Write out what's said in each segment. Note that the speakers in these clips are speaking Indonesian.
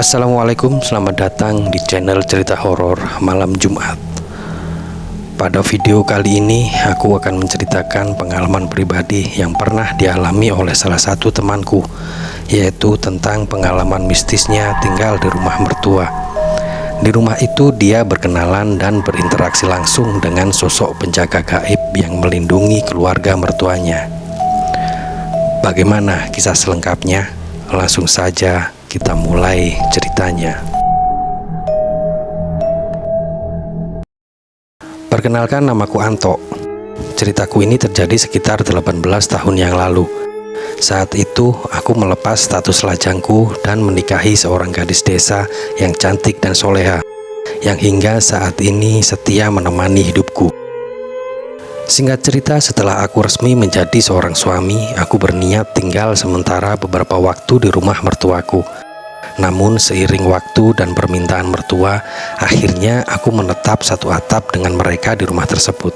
Assalamualaikum, selamat datang di channel cerita horor malam Jumat. Pada video kali ini aku akan menceritakan pengalaman pribadi yang pernah dialami oleh salah satu temanku, yaitu tentang pengalaman mistisnya tinggal di rumah mertua. Di rumah itu dia berkenalan dan berinteraksi langsung dengan sosok penjaga gaib yang melindungi keluarga mertuanya. Bagaimana kisah selengkapnya? Langsung saja kita mulai ceritanya. Perkenalkan, namaku Anto. Ceritaku ini terjadi sekitar 18 tahun yang lalu. Saat itu aku melepas status lajangku dan menikahi seorang gadis desa yang cantik dan soleha, yang hingga saat ini setia menemani hidupku. Singkat cerita, setelah aku resmi menjadi seorang suami, aku berniat tinggal sementara beberapa waktu di rumah mertuaku. Namun seiring waktu dan permintaan mertua, akhirnya aku menetap satu atap dengan mereka di rumah tersebut.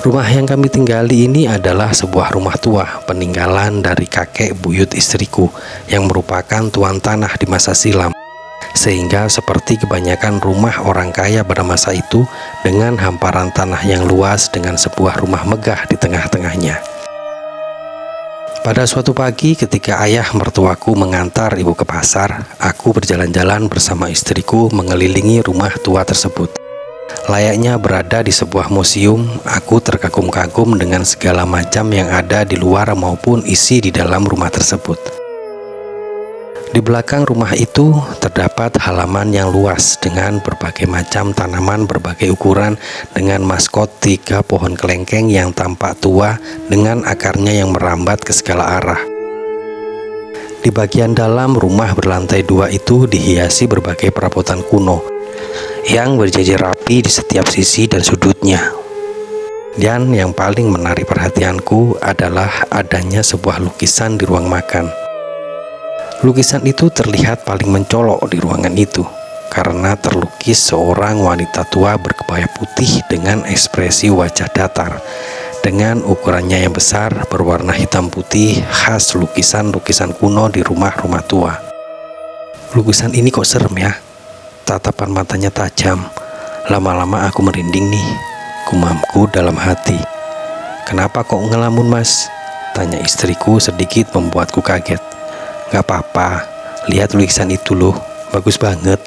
Rumah yang kami tinggali ini adalah sebuah rumah tua peninggalan dari kakek buyut istriku yang merupakan tuan tanah di masa silam. Sehingga seperti kebanyakan rumah orang kaya pada masa itu, dengan hamparan tanah yang luas dengan sebuah rumah megah di tengah-tengahnya. Pada suatu pagi ketika ayah mertuaku mengantar ibu ke pasar, aku berjalan-jalan bersama istriku mengelilingi rumah tua tersebut. Layaknya berada di sebuah museum, aku terkagum-kagum dengan segala macam yang ada di luar maupun isi di dalam rumah tersebut. Di belakang rumah itu terdapat halaman yang luas dengan berbagai macam tanaman berbagai ukuran, dengan maskot 3 pohon kelengkeng yang tampak tua dengan akarnya yang merambat ke segala arah. Di bagian dalam rumah berlantai 2 itu dihiasi berbagai perabotan kuno yang berjejer rapi di setiap sisi dan sudutnya. Dan yang paling menarik perhatianku adalah adanya sebuah lukisan di ruang makan. Lukisan itu terlihat paling mencolok di ruangan itu karena terlukis seorang wanita tua berkebaya putih dengan ekspresi wajah datar, dengan ukurannya yang besar berwarna hitam putih khas lukisan-lukisan kuno di rumah-rumah tua. Lukisan ini kok serem ya? Tatapan matanya tajam. Lama-lama aku merinding nih, gumamku dalam hati. Kenapa kok ngelamun, Mas? Tanya istriku sedikit membuatku kaget. Gak apa-apa, lihat lukisan itu loh, bagus banget,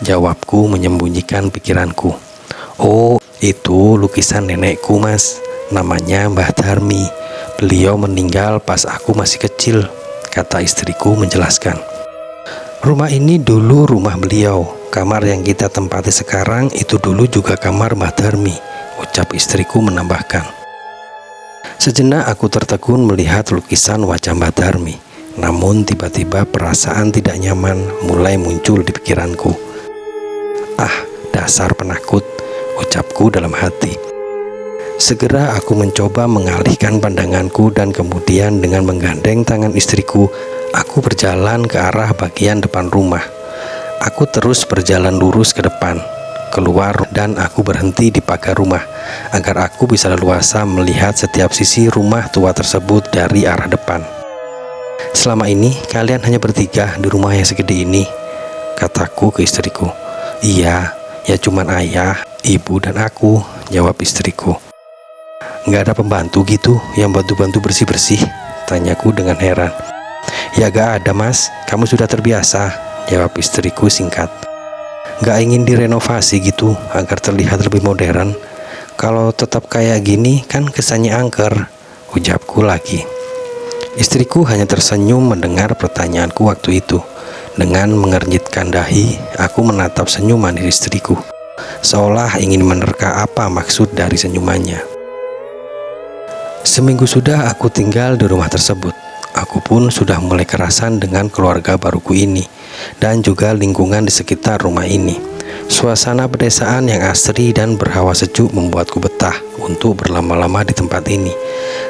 jawabku menyembunyikan pikiranku. Oh, itu lukisan nenekku, Mas, namanya Mbah Darmi. Beliau meninggal pas aku masih kecil, kata istriku menjelaskan. Rumah ini dulu rumah beliau, kamar yang kita tempati sekarang itu dulu juga kamar Mbah Darmi, ucap istriku menambahkan. Sejenak aku tertegun melihat lukisan wajah Mbah Darmi. Namun tiba-tiba perasaan tidak nyaman mulai muncul di pikiranku. Ah, dasar penakut, ucapku dalam hati. Segera aku mencoba mengalihkan pandanganku dan kemudian dengan menggandeng tangan istriku, aku berjalan ke arah bagian depan rumah. Aku terus berjalan lurus ke depan, keluar, dan aku berhenti di pagar rumah agar aku bisa leluasa melihat setiap sisi rumah tua tersebut dari arah depan. Selama ini kalian hanya bertiga di rumah yang segede ini, kataku ke istriku. Iya, ya cuman ayah, ibu, dan aku, jawab istriku. Gak ada pembantu gitu yang bantu-bantu bersih-bersih, tanyaku dengan heran. Ya gak ada, Mas, kamu sudah terbiasa, jawab istriku singkat. Gak ingin direnovasi gitu agar terlihat lebih modern? Kalau tetap kayak gini kan kesannya angker, ucapku lagi. Istriku hanya tersenyum mendengar pertanyaanku waktu itu. Dengan mengernyitkan dahi, aku menatap senyuman istriku, seolah ingin menerka apa maksud dari senyumannya. Seminggu sudah aku tinggal di rumah tersebut. Aku pun sudah mulai kerasan dengan keluarga baruku ini dan juga lingkungan di sekitar rumah ini. Suasana pedesaan yang asri dan berhawa sejuk membuatku betah untuk berlama-lama di tempat ini.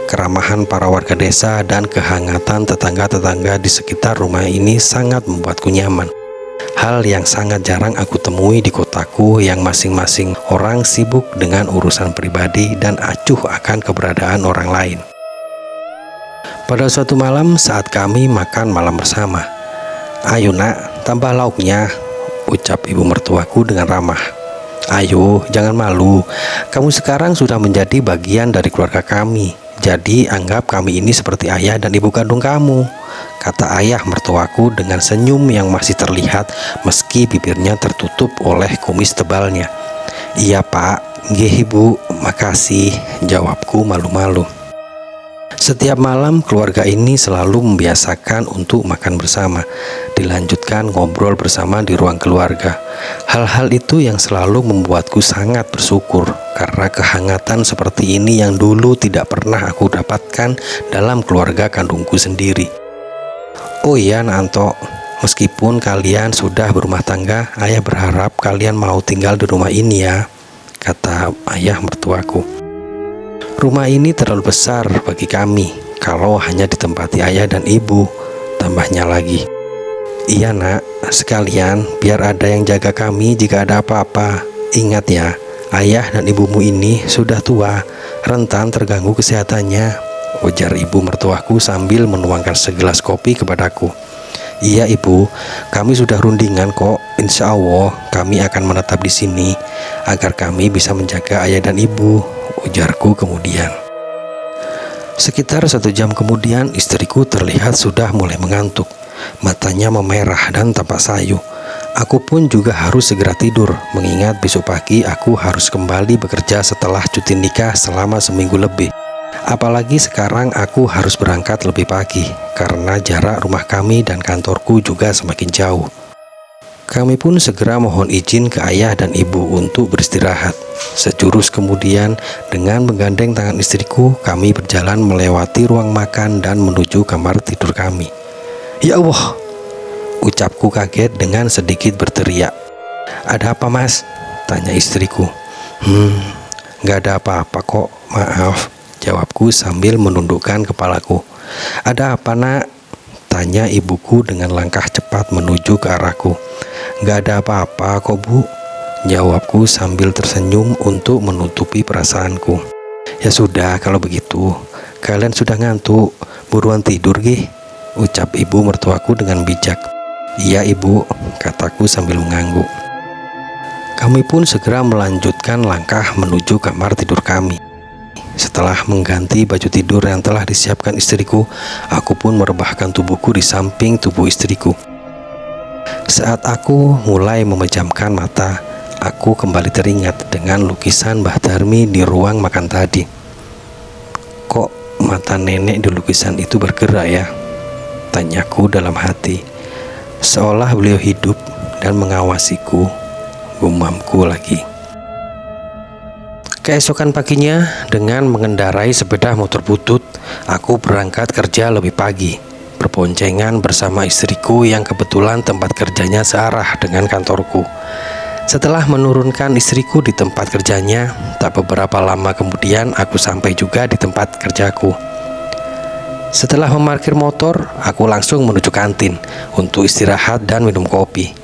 Keramahan para warga desa dan kehangatan tetangga-tetangga di sekitar rumah ini sangat membuatku nyaman. Hal yang sangat jarang aku temui di kotaku yang masing-masing orang sibuk dengan urusan pribadi dan acuh akan keberadaan orang lain. Pada suatu malam saat kami makan malam bersama, "Ayo nak, tambah lauknya, ucap ibu mertuaku dengan ramah. Ayo, jangan malu. Kamu sekarang sudah menjadi bagian dari keluarga kami. Jadi anggap kami ini seperti ayah dan ibu kandung kamu, kata ayah mertuaku dengan senyum yang masih terlihat meski bibirnya tertutup oleh kumis tebalnya. Iya pak, nggih ibu, makasih, jawabku malu-malu. Setiap malam keluarga ini selalu membiasakan untuk makan bersama, dilanjutkan ngobrol bersama di ruang keluarga. Hal-hal itu yang selalu membuatku sangat bersyukur karena kehangatan seperti ini yang dulu tidak pernah aku dapatkan dalam keluarga kandungku sendiri. Oh iya Nanto, meskipun kalian sudah berumah tangga, ayah berharap kalian mau tinggal di rumah ini ya, kata ayah mertuaku. Rumah ini terlalu besar bagi kami kalau hanya ditempati ayah dan ibu, tambahnya lagi. Iya nak, sekalian biar ada yang jaga kami jika ada apa-apa. Ingat ya, ayah dan ibumu ini sudah tua, rentan terganggu kesehatannya, ujar ibu mertuaku sambil menuangkan segelas kopi kepadaku. Iya ibu, kami sudah rundingan kok. Insya Allah kami akan menetap di sini agar kami bisa menjaga ayah dan ibu, ujarku kemudian. Sekitar 1 jam kemudian istriku terlihat sudah mulai mengantuk. Matanya memerah dan tampak sayu. Aku pun juga harus segera tidur, mengingat besok pagi aku harus kembali bekerja setelah cuti nikah selama seminggu lebih. Apalagi sekarang aku harus berangkat lebih pagi karena jarak rumah kami dan kantorku juga semakin jauh. Kami pun segera mohon izin ke ayah dan ibu untuk beristirahat. Sejurus kemudian, dengan menggandeng tangan istriku, kami berjalan melewati ruang makan dan menuju kamar tidur kami. Ya Allah, ucapku kaget dengan sedikit berteriak. Ada apa mas? Tanya istriku. Gak ada apa-apa kok, maaf, jawabku sambil menundukkan kepalaku. Ada apa nak? Tanya ibuku dengan langkah cepat menuju ke arahku. Gak ada apa-apa kok bu, jawabku sambil tersenyum untuk menutupi perasaanku. Ya sudah kalau begitu, kalian sudah ngantuk, buruan tidur gih, ucap ibu mertuaku dengan bijak. Iya ibu, kataku sambil mengangguk. Kami pun segera melanjutkan langkah menuju kamar tidur kami. Setelah mengganti baju tidur yang telah disiapkan istriku, aku pun merebahkan tubuhku di samping tubuh istriku. Saat aku mulai memejamkan mata, aku kembali teringat dengan lukisan Mbah Darmi di ruang makan tadi. Kok mata nenek di lukisan itu bergerak ya? Tanyaku dalam hati. Seolah beliau hidup dan mengawasiku, gumamku lagi. Keesokan paginya, dengan mengendarai sepeda motor butut, aku berangkat kerja lebih pagi, berboncengan bersama istriku yang kebetulan tempat kerjanya searah dengan kantorku. Setelah menurunkan istriku di tempat kerjanya, tak beberapa lama kemudian aku sampai juga di tempat kerjaku. Setelah memarkir motor, aku langsung menuju kantin untuk istirahat dan minum kopi.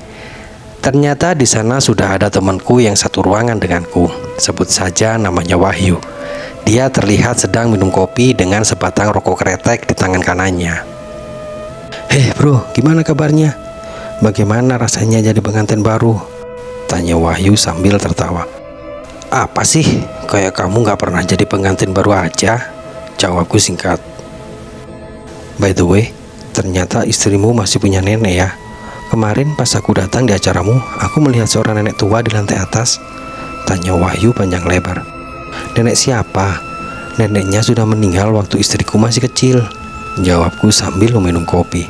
Ternyata di sana sudah ada temanku yang satu ruangan denganku. Sebut saja namanya Wahyu. Dia terlihat sedang minum kopi dengan sebatang rokok kretek di tangan kanannya. Hei bro, gimana kabarnya? Bagaimana rasanya jadi pengantin baru? Tanya Wahyu sambil tertawa. Apa sih? Kayak kamu gak pernah jadi pengantin baru aja, jawabku singkat. By the way, ternyata istrimu masih punya nenek ya. Kemarin pas aku datang di acaramu, aku melihat seorang nenek tua di lantai atas. Tanya Wahyu panjang lebar. Nenek siapa? Neneknya sudah meninggal waktu istriku masih kecil, jawabku sambil meminum kopi.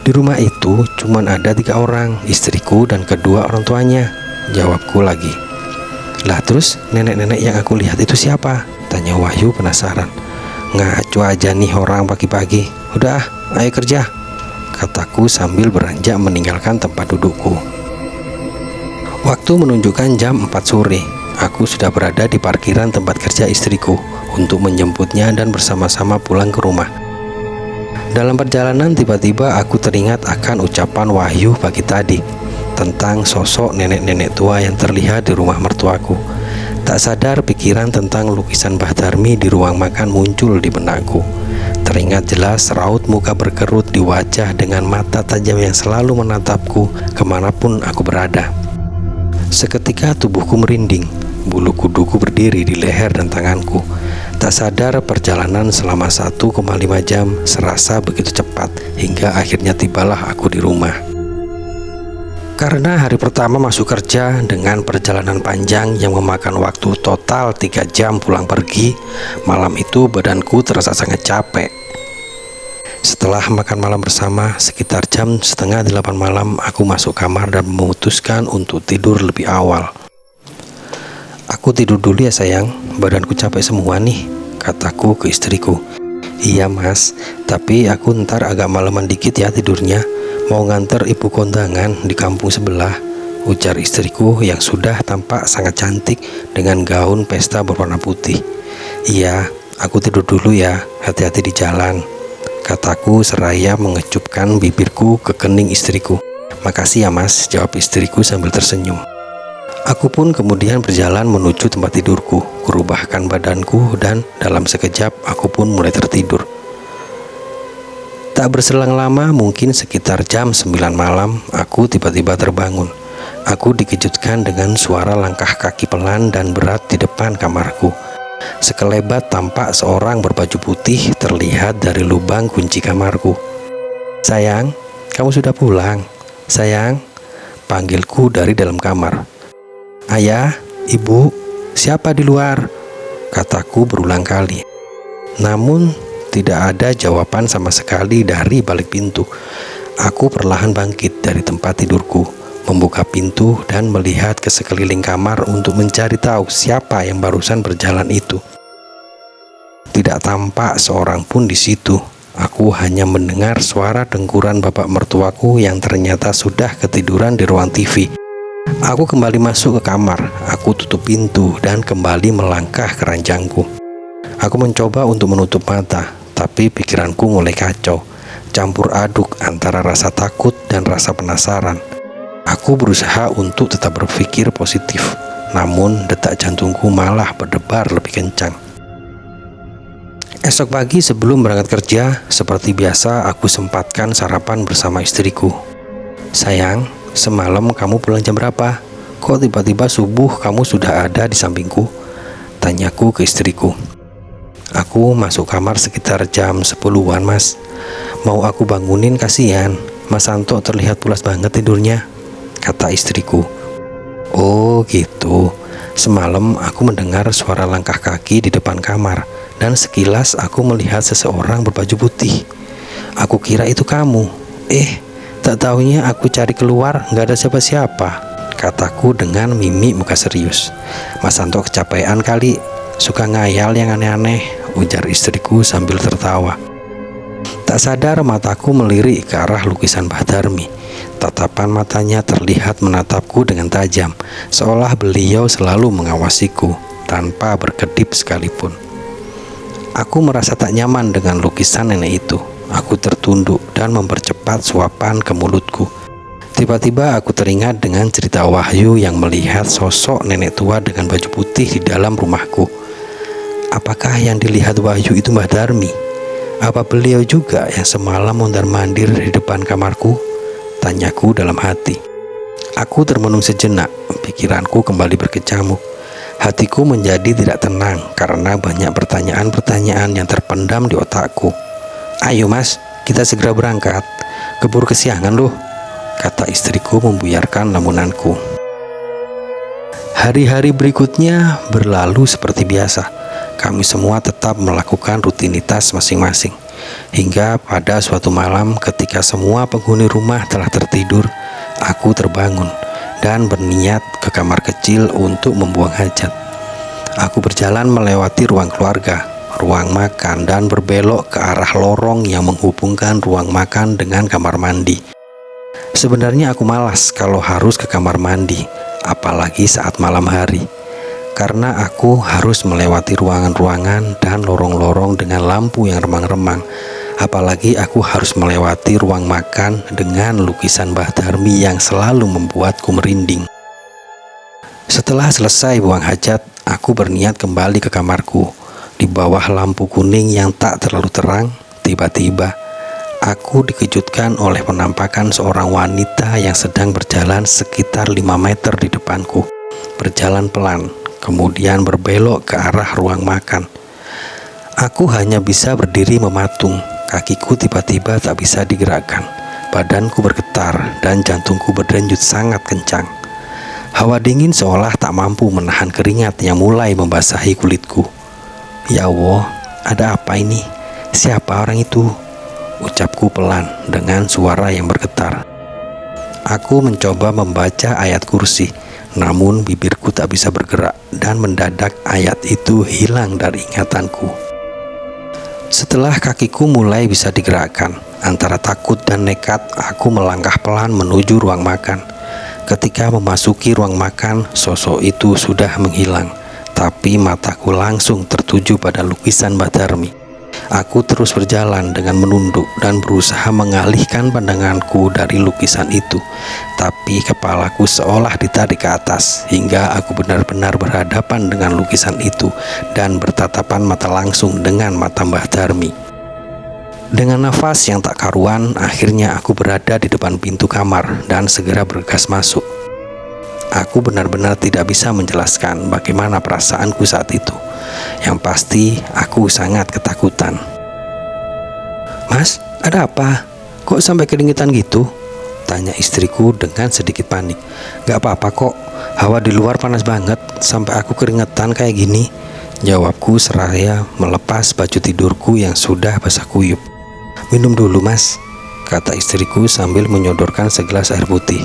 Di rumah itu cuma ada 3 orang, istriku dan kedua orang tuanya, jawabku lagi. Lah terus nenek-nenek yang aku lihat itu siapa? Tanya Wahyu penasaran. Ngaco aja nih orang pagi-pagi. Udah, ayo kerja, kataku sambil beranjak meninggalkan tempat dudukku. Waktu menunjukkan jam 4 sore. Aku sudah berada di parkiran tempat kerja istriku untuk menjemputnya dan bersama-sama pulang ke rumah. Dalam perjalanan tiba-tiba aku teringat akan ucapan Wahyu pagi tadi tentang sosok nenek-nenek tua yang terlihat di rumah mertuaku. Tak sadar pikiran tentang lukisan Mbah Darmi di ruang makan muncul di benakku. Teringat jelas raut muka berkerut di wajah dengan mata tajam yang selalu menatapku kemanapun aku berada. Seketika tubuhku merinding, bulu kuduku berdiri di leher dan tanganku. Tak sadar perjalanan selama 1,5 jam serasa begitu cepat hingga akhirnya tibalah aku di rumah. Karena hari pertama masuk kerja dengan perjalanan panjang yang memakan waktu total 3 jam pulang pergi, malam itu badanku terasa sangat capek. Setelah makan malam bersama, sekitar jam setengah 8 malam, aku masuk kamar dan memutuskan untuk tidur lebih awal. "Aku tidur dulu ya sayang, badanku capek semua nih," kataku ke istriku. "Iya mas, tapi aku ntar agak malaman dikit ya tidurnya, mau nganter ibu kondangan di kampung sebelah," ujar istriku yang sudah tampak sangat cantik dengan gaun pesta berwarna putih. "Iya, aku tidur dulu ya, hati-hati di jalan," kataku seraya mengecupkan bibirku ke kening istriku. "Makasih ya mas," jawab istriku sambil tersenyum. Aku pun kemudian berjalan menuju tempat tidurku, kurubahkan badanku dan dalam sekejap aku pun mulai tertidur. Tak berselang lama, mungkin sekitar jam 9 malam, aku tiba-tiba terbangun. Aku dikejutkan dengan suara langkah kaki pelan dan berat di depan kamarku. Sekelebat tampak seorang berbaju putih terlihat dari lubang kunci kamarku. "Sayang, kamu sudah pulang? Sayang," panggilku dari dalam kamar. "Ayah, ibu, siapa di luar?" kataku berulang kali. Namun tidak ada jawaban sama sekali dari balik pintu. Aku perlahan bangkit dari tempat tidurku, membuka pintu dan melihat ke sekeliling kamar untuk mencari tahu siapa yang barusan berjalan itu. Tidak tampak seorang pun di situ. Aku hanya mendengar suara dengkuran bapak mertuaku yang ternyata sudah ketiduran di ruang TV. Aku kembali masuk ke kamar. Aku tutup pintu dan kembali melangkah ke ranjangku. Aku mencoba untuk menutup mata, tapi pikiranku mulai kacau, campur aduk antara rasa takut dan rasa penasaran. Aku berusaha untuk tetap berpikir positif, namun detak jantungku malah berdebar lebih kencang. Esok pagi sebelum berangkat kerja, seperti biasa aku sempatkan sarapan bersama istriku. "Sayang, semalam kamu pulang jam berapa? Kok tiba-tiba subuh kamu sudah ada di sampingku?" tanyaku ke istriku. "Aku masuk kamar sekitar jam 10-an mas. Mau aku bangunin kasihan, Mas Santo terlihat pulas banget tidurnya," kata istriku. "Oh gitu. Semalam aku mendengar suara langkah kaki di depan kamar dan sekilas aku melihat seseorang berbaju putih. Aku kira itu kamu. Tak taunya aku cari keluar nggak ada siapa-siapa," kataku dengan mimik muka serius. "Mas Santo kecapean kali, suka ngayal yang aneh-aneh," ujar istriku sambil tertawa. Tak sadar mataku melirik ke arah lukisan Mbah Darmi. Tatapan matanya terlihat menatapku dengan tajam, seolah beliau selalu mengawasiku tanpa berkedip sekalipun. Aku merasa tak nyaman dengan lukisan nenek itu. Aku tertunduk dan mempercepat suapan ke mulutku. Tiba-tiba aku teringat dengan cerita Wahyu yang melihat sosok nenek tua dengan baju putih di dalam rumahku. Apakah yang dilihat Wahyu itu Mbah Darmi? Apa beliau juga yang semalam mondar-mandir di depan kamarku? Tanyaku dalam hati. Aku termenung sejenak, pikiranku kembali berkecamuk. Hatiku menjadi tidak tenang karena banyak pertanyaan-pertanyaan yang terpendam di otakku. "Ayo mas, kita segera berangkat. Keburu kesiangan loh," kata istriku membuyarkan lamunanku. Hari-hari berikutnya berlalu seperti biasa. Kami semua tetap melakukan rutinitas masing-masing. Hingga pada suatu malam ketika semua penghuni rumah telah tertidur, aku terbangun dan berniat ke kamar kecil untuk membuang hajat. Aku berjalan melewati ruang keluarga, ruang makan, dan berbelok ke arah lorong yang menghubungkan ruang makan dengan kamar mandi. Sebenarnya aku malas kalau harus ke kamar mandi, apalagi saat malam hari, karena aku harus melewati ruangan-ruangan dan lorong-lorong dengan lampu yang remang-remang. Apalagi aku harus melewati ruang makan dengan lukisan Mbah Darmi yang selalu membuatku merinding. Setelah selesai buang hajat, aku berniat kembali ke kamarku. Di bawah lampu kuning yang tak terlalu terang, Tiba-tiba, aku dikejutkan oleh penampakan seorang wanita yang sedang berjalan sekitar 5 meter di depanku. Berjalan pelan, kemudian berbelok ke arah ruang makan. Aku hanya bisa berdiri mematung. Kakiku tiba-tiba tak bisa digerakkan. Badanku bergetar dan jantungku berdenyut sangat kencang. Hawa dingin seolah tak mampu menahan keringat yang mulai membasahi kulitku. Ya Allah, ada apa ini? Siapa orang itu? Ucapku pelan dengan suara yang bergetar. Aku mencoba membaca ayat kursi, namun bibirku tak bisa bergerak dan mendadak ayat itu hilang dari ingatanku. Setelah kakiku mulai bisa digerakkan, antara takut dan nekat, aku melangkah pelan menuju ruang makan. Ketika memasuki ruang makan, sosok itu sudah menghilang, tapi mataku langsung tertuju pada lukisan Mbah Darmi. Aku terus berjalan dengan menunduk dan berusaha mengalihkan pandanganku dari lukisan itu, tapi kepalaku seolah ditarik ke atas hingga aku benar-benar berhadapan dengan lukisan itu dan bertatapan mata langsung dengan mata Mbah Darmi. Dengan nafas yang tak karuan, akhirnya aku berada di depan pintu kamar dan segera bergegas masuk. Aku benar-benar tidak bisa menjelaskan bagaimana perasaanku saat itu. Yang pasti, aku sangat ketakutan. "Mas, ada apa? Kok sampai keringetan gitu?" tanya istriku dengan sedikit panik. "Gak apa-apa kok, hawa di luar panas banget sampai aku keringetan kayak gini," jawabku seraya melepas baju tidurku yang sudah basah kuyup. "Minum dulu mas," kata istriku sambil menyodorkan segelas air putih.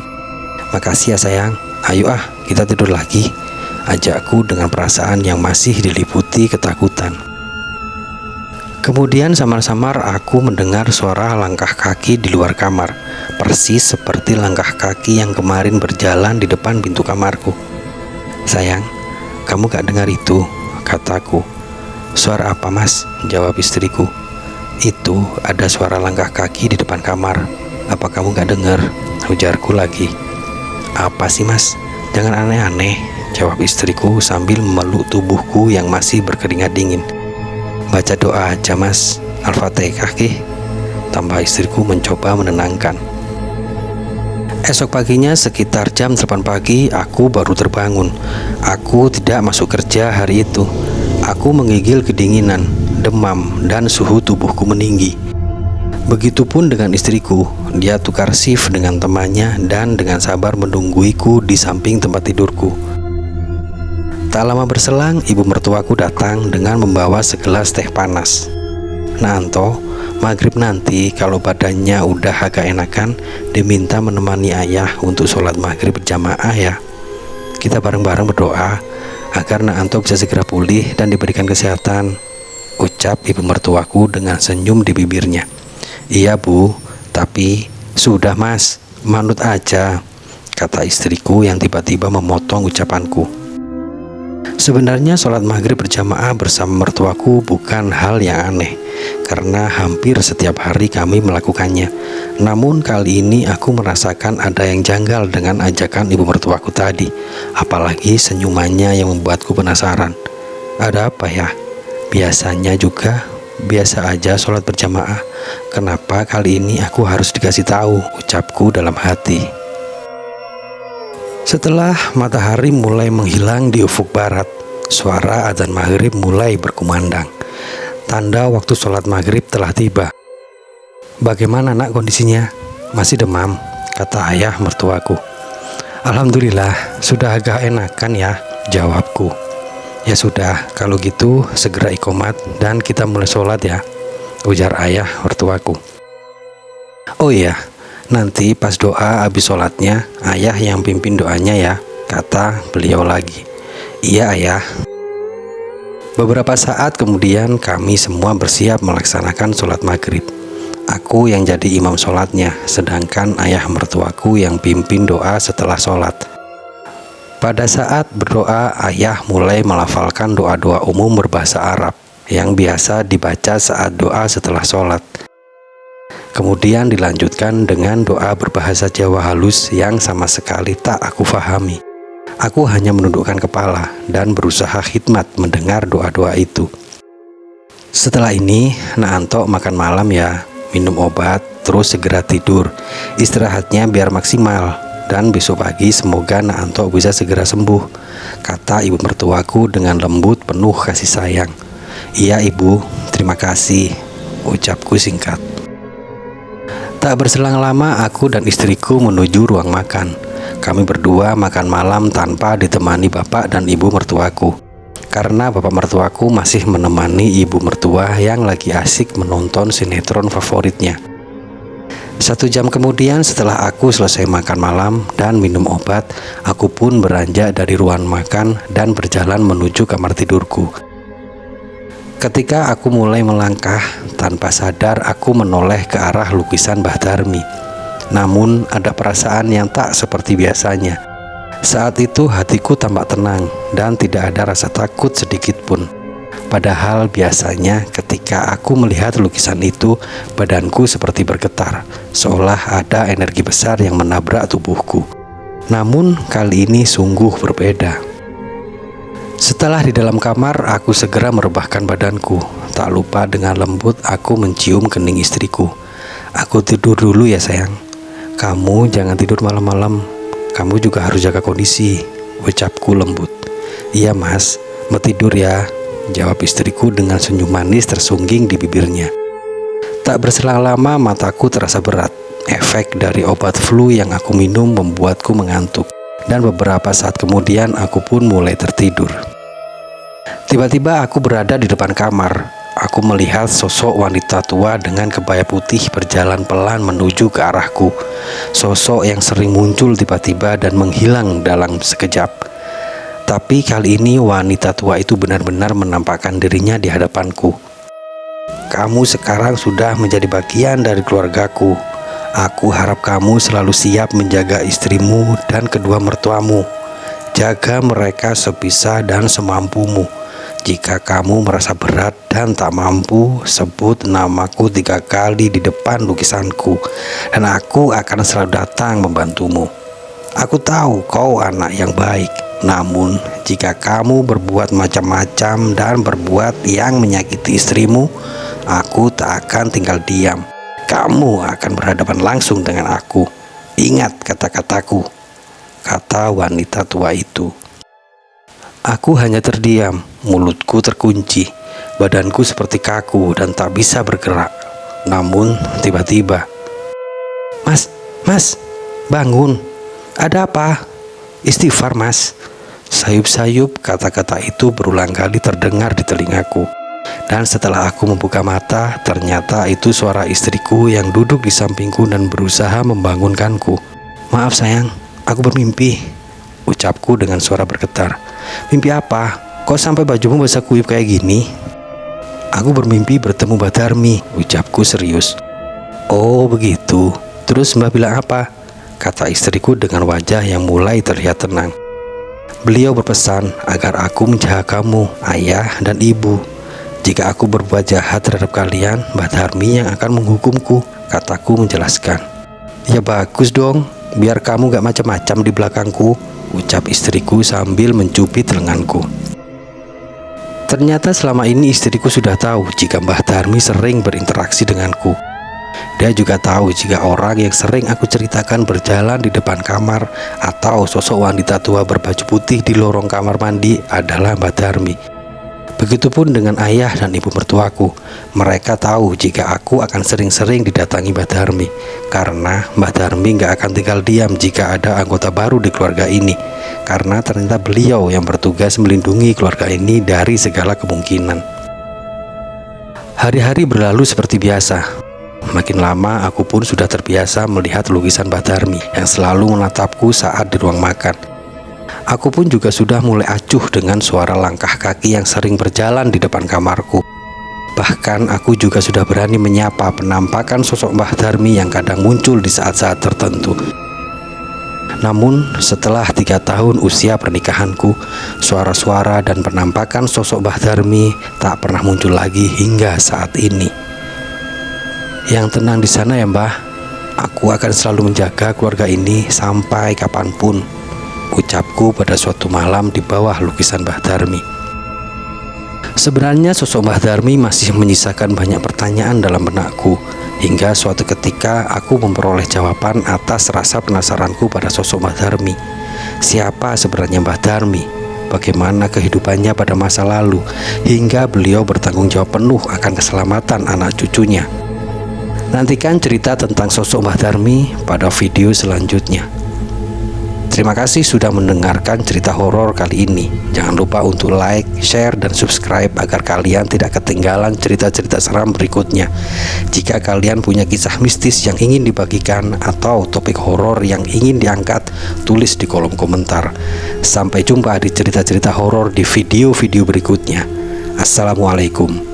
"Makasih ya sayang, ayo kita tidur lagi," ajakku dengan perasaan yang masih diliputi ketakutan. Kemudian samar-samar aku mendengar suara langkah kaki di luar kamar, persis seperti langkah kaki yang kemarin berjalan di depan pintu kamarku. "Sayang, kamu gak dengar itu?" kataku. "Suara apa mas?" jawab istriku. "Itu ada suara langkah kaki di depan kamar. Apa kamu gak dengar?" ujarku lagi. "Apa sih mas? Jangan aneh-aneh," jawab istriku sambil memeluk tubuhku yang masih berkeringat dingin. "Baca doa aja mas, Al-Fatihah kih," tambah istriku mencoba menenangkan. Esok paginya sekitar jam 8 pagi aku baru terbangun. Aku tidak masuk kerja hari itu. Aku menggigil kedinginan, demam, dan suhu tubuhku meninggi. Begitupun dengan istriku, dia tukar shift dengan temannya dan dengan sabar menungguiku di samping tempat tidurku. Tak lama berselang, ibu mertuaku datang dengan membawa segelas teh panas. "Nah Anto, maghrib nanti kalau badannya udah agak enakan, diminta menemani ayah untuk sholat maghrib berjamaah ya. Kita bareng-bareng berdoa agar Nak Anto bisa segera pulih dan diberikan kesehatan," ucap ibu mertuaku dengan senyum di bibirnya. "Iya bu, tapi sudah mas, manut aja," kata istriku yang tiba-tiba memotong ucapanku. Sebenarnya sholat maghrib berjamaah bersama mertuaku bukan hal yang aneh, karena hampir setiap hari kami melakukannya. Namun kali ini aku merasakan ada yang janggal dengan ajakan ibu mertuaku tadi, apalagi senyumannya yang membuatku penasaran. Ada apa ya? Biasanya juga biasa aja sholat berjamaah. Kenapa kali ini aku harus dikasih tahu? Ucapku dalam hati. Setelah matahari mulai menghilang di ufuk barat, suara adzan maghrib mulai berkumandang. Tanda waktu sholat maghrib telah tiba. "Bagaimana nak kondisinya? Masih demam?" kata ayah mertuaku. "Alhamdulillah, sudah agak enakan ya," jawabku. "Ya sudah, kalau gitu segera iqomat dan kita mulai sholat ya," ujar ayah mertuaku. "Oh iya, nanti pas doa habis sholatnya, ayah yang pimpin doanya ya," kata beliau lagi. "Iya ayah." Beberapa saat kemudian kami semua bersiap melaksanakan sholat maghrib. Aku yang jadi imam sholatnya, sedangkan ayah mertuaku yang pimpin doa setelah sholat. Pada saat berdoa, ayah mulai melafalkan doa-doa umum berbahasa Arab yang biasa dibaca saat doa setelah sholat. Kemudian dilanjutkan dengan doa berbahasa Jawa halus yang sama sekali tak aku fahami. Aku hanya menundukkan kepala dan berusaha khidmat mendengar doa-doa itu. Setelah ini, Nak Anto makan malam ya, minum obat, terus segera tidur. Istirahatnya biar maksimal, dan besok pagi semoga Nak Anto bisa segera sembuh, kata ibu mertuaku dengan lembut penuh kasih sayang. Iya ibu, terima kasih, ucapku singkat. Tak berselang lama aku dan istriku menuju ruang makan. Kami berdua makan malam tanpa ditemani bapak dan ibu mertuaku, karena bapak mertuaku masih menemani ibu mertua yang lagi asik menonton sinetron favoritnya. 1 jam kemudian setelah aku selesai makan malam dan minum obat, aku pun beranjak dari ruang makan dan berjalan menuju kamar tidurku. Ketika aku mulai melangkah, tanpa sadar aku menoleh ke arah lukisan Mbah Darmi. Namun ada perasaan yang tak seperti biasanya. Saat itu hatiku tampak tenang dan tidak ada rasa takut sedikit pun. Padahal biasanya ketika aku melihat lukisan itu, badanku seperti bergetar, seolah ada energi besar yang menabrak tubuhku. Namun kali ini sungguh berbeda. Setelah di dalam kamar, aku segera merebahkan badanku. Tak lupa dengan lembut aku mencium kening istriku. Aku tidur dulu ya sayang. Kamu jangan tidur malam-malam. Kamu juga harus jaga kondisi, ucapku lembut. Iya mas, mau tidur ya, jawab istriku dengan senyum manis tersungging di bibirnya. Tak berselang lama mataku terasa berat. Efek dari obat flu yang aku minum membuatku mengantuk, dan beberapa saat kemudian aku pun mulai tertidur. Tiba-tiba aku berada di depan kamar. Aku melihat sosok wanita tua dengan kebaya putih berjalan pelan menuju ke arahku. Sosok yang sering muncul tiba-tiba dan menghilang dalam sekejap. Tapi kali ini wanita tua itu benar-benar menampakkan dirinya di hadapanku. Kamu sekarang sudah menjadi bagian dari keluargaku. Aku harap kamu selalu siap menjaga istrimu dan kedua mertuamu. Jaga mereka sebisa dan semampumu. Jika kamu merasa berat dan tak mampu, sebut namaku 3 kali di depan lukisanku, dan aku akan selalu datang membantumu. Aku tahu kau anak yang baik, namun jika kamu berbuat macam-macam dan berbuat yang menyakiti istrimu, aku tak akan tinggal diam. Kamu akan berhadapan langsung dengan aku. Ingat kata-kataku, kata wanita tua itu. Aku hanya terdiam, mulutku terkunci, badanku seperti kaku dan tak bisa bergerak. Namun tiba-tiba, Mas, bangun. Ada apa? Istighfar mas. Sayup-sayup kata-kata itu berulang kali terdengar di telingaku. Dan setelah aku membuka mata, ternyata itu suara istriku yang duduk di sampingku dan berusaha membangunkanku. Maaf sayang, aku bermimpi, ucapku dengan suara bergetar. Mimpi apa? Kok sampai bajumu basah kuyup kayak gini? Aku bermimpi bertemu Mbah Darmi, ucapku serius. Oh begitu. Terus Mbah bilang apa? Kata istriku dengan wajah yang mulai terlihat tenang. Beliau berpesan agar aku menjaga kamu, ayah dan ibu. Jika aku berbuat jahat terhadap kalian, Mbah Darmi yang akan menghukumku, kataku menjelaskan. Ya bagus dong, biar kamu gak macam-macam di belakangku, ucap istriku sambil mencubit lenganku. Ternyata selama ini istriku sudah tahu jika Mbah Darmi sering berinteraksi denganku. Dia juga tahu jika orang yang sering aku ceritakan berjalan di depan kamar atau sosok wanita tua berbaju putih di lorong kamar mandi adalah Mbah Darmi. Begitupun dengan ayah dan ibu mertuaku. Mereka tahu jika aku akan sering-sering didatangi Mbah Darmi, karena Mbah Darmi gak akan tinggal diam jika ada anggota baru di keluarga ini, karena ternyata beliau yang bertugas melindungi keluarga ini dari segala kemungkinan. Hari-hari berlalu seperti biasa. Makin lama aku pun sudah terbiasa melihat lukisan Mbah Darmi yang selalu menatapku saat di ruang makan. Aku pun juga sudah mulai acuh dengan suara langkah kaki yang sering berjalan di depan kamarku. Bahkan aku juga sudah berani menyapa penampakan sosok Mbah Darmi yang kadang muncul di saat-saat tertentu. Namun setelah 3 tahun usia pernikahanku, suara-suara dan penampakan sosok Mbah Darmi tak pernah muncul lagi hingga saat ini. Yang tenang di sana ya Mbah, aku akan selalu menjaga keluarga ini sampai kapanpun, ucapku pada suatu malam di bawah lukisan Mbah Darmi. Sebenarnya sosok Mbah Darmi masih menyisakan banyak pertanyaan dalam benakku, hingga suatu ketika aku memperoleh jawaban atas rasa penasaranku pada sosok Mbah Darmi. Siapa sebenarnya Mbah Darmi? Bagaimana kehidupannya pada masa lalu, hingga beliau bertanggung jawab penuh akan keselamatan anak cucunya. Nantikan cerita tentang sosok Mbah Darmi pada video selanjutnya. Terima kasih sudah mendengarkan cerita horor kali ini. Jangan lupa untuk like, share, dan subscribe agar kalian tidak ketinggalan cerita-cerita seram berikutnya. Jika kalian punya kisah mistis yang ingin dibagikan atau topik horor yang ingin diangkat, tulis di kolom komentar. Sampai jumpa di cerita-cerita horor di video-video berikutnya. Assalamualaikum.